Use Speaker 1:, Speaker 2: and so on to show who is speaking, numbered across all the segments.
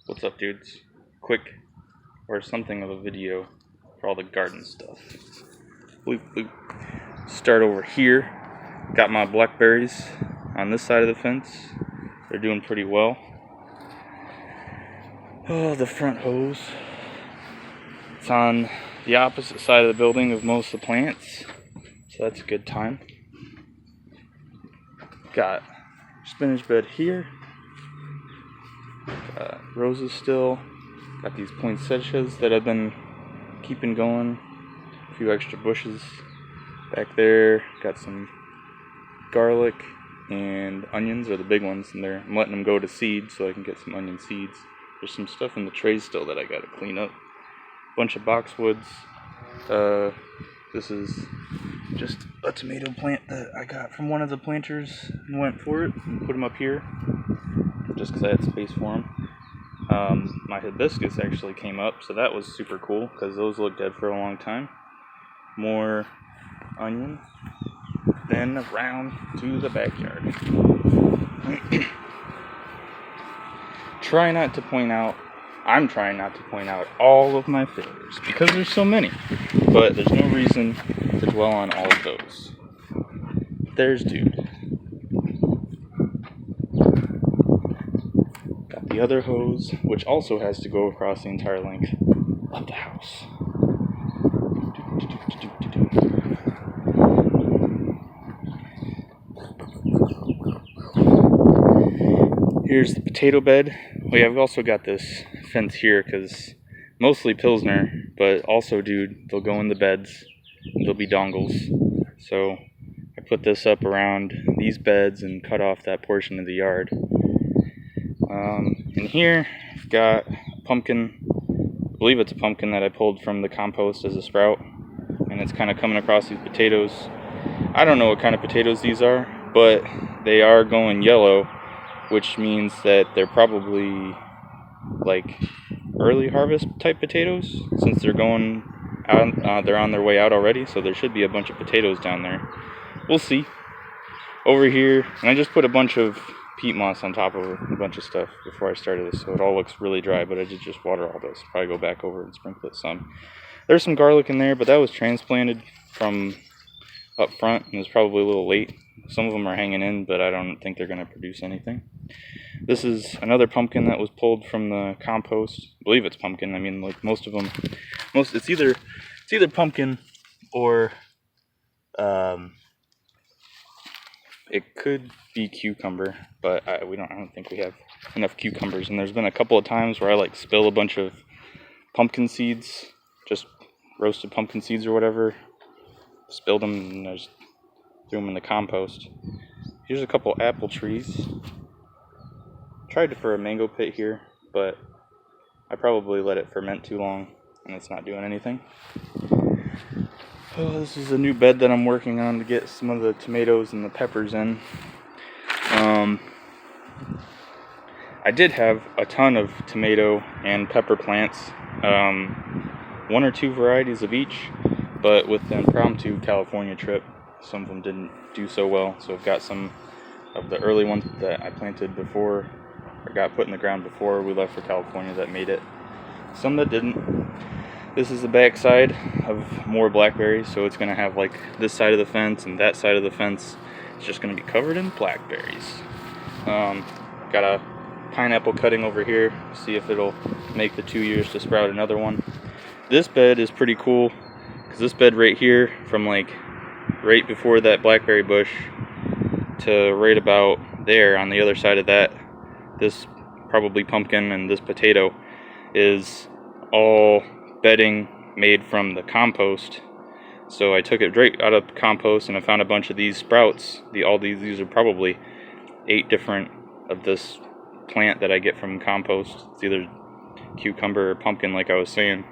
Speaker 1: What's up, dudes? Quick, or something of a video for all the garden stuff. Bloop, bloop. Start over here. Got my blackberries on this side of the fence. They're doing pretty well. Oh, the front hose. It's on the opposite side of the building of most of the plants, so that's a good time. Got spinach bed here. Roses still. Got these poinsettias that I've been keeping going. A few extra bushes back there. Got some garlic and onions are the big ones, and I'm letting them go to seed so I can get some onion seeds. There's some stuff in the trays still that I gotta clean up. Bunch of boxwoods. This is just a tomato plant that I got from one of the planters and went for it and put them up here just because I had space for them. My hibiscus actually came up, so that was super cool because those looked dead for a long time. More onion. Then around to the backyard. I'm trying not to point out all of my failures because there's so many, but there's no reason to dwell on all of those. There's dude. Got the other hose, which also has to go across the entire length of the house. Here's the potato bed. I've also got this fence here because mostly Pilsner, but also, dude, they'll go in the beds. They'll be dongles. So I put this up around these beds and cut off that portion of the yard. In here, I've got a pumpkin. I believe it's a pumpkin that I pulled from the compost as a sprout, and it's kind of coming across these potatoes. I don't know what kind of potatoes these are, but they are going yellow, which means that they're probably like early harvest type potatoes, since they're going out, they're on their way out already, so there should be a bunch of potatoes down there. We'll see. Over here, and I just put a bunch of peat moss on top of a bunch of stuff before I started this, so it all looks really dry, but I did just water all this. Probably go back over and sprinkle it some. There's some garlic in there, but that was transplanted from up front and it's probably a little late. Some of them are hanging in, but I don't think they're going to produce anything. This is another pumpkin that was pulled from the compost. I believe it's pumpkin. I mean, like most of them, it's either pumpkin or it could be cucumber, but I don't think we have enough cucumbers. And there's been a couple of times where I like spill a bunch of pumpkin seeds, just roasted pumpkin seeds or whatever, spilled them and I just threw them in the compost. Here's a couple apple trees. Tried for a mango pit here, but I probably let it ferment too long and it's not doing anything. Oh, this is a new bed that I'm working on to get some of the tomatoes and the peppers in. I did have a ton of tomato and pepper plants, one or two varieties of each, but with the impromptu California trip, some of them didn't do so well, so I've got some of the early ones that I planted before, or got put in the ground before we left for California that made it. Some that didn't. This is the back side of more blackberries, so it's going to have like this side of the fence and that side of the fence. It's just going to be covered in blackberries. Got a pineapple cutting over here, see if it'll make the 2 years to sprout another one. This bed is pretty cool, because this bed right here, from like right before that blackberry bush to right about there on the other side of that, this probably pumpkin and this potato is all bedding made from the compost. So I took it right out of the compost and I found a bunch of these sprouts. These are probably 8 different of this plant that I get from compost. It's either cucumber or pumpkin, like I was saying,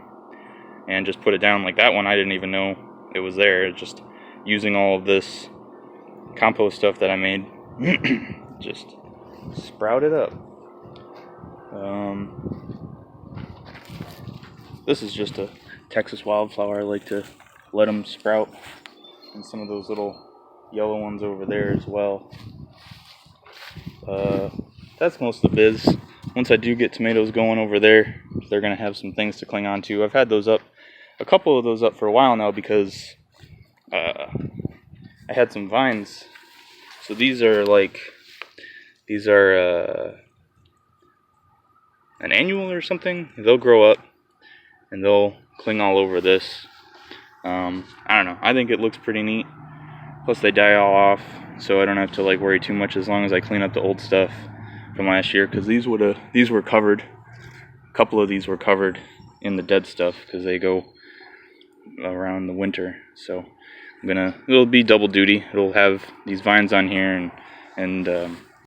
Speaker 1: and just put it down. Like that one, I didn't even know it was there. Just using all of this compost stuff that I made, just sprouted up. This is just a Texas wildflower. I like to let them sprout, and some of those little yellow ones over there as well. That's most of the biz. once I do get tomatoes going over there, they're gonna have some things to cling on to. I've had those up, a couple of those up for a while now because I had some vines. So these are an annual or something. They'll grow up and they'll cling all over this. I don't know. I think it looks pretty neat. Plus they die all off, so I don't have to like worry too much as long as I clean up the old stuff from last year. Because these were covered. A couple of these were covered in the dead stuff because they go around the winter. So it'll be double duty. It'll have these vines on here and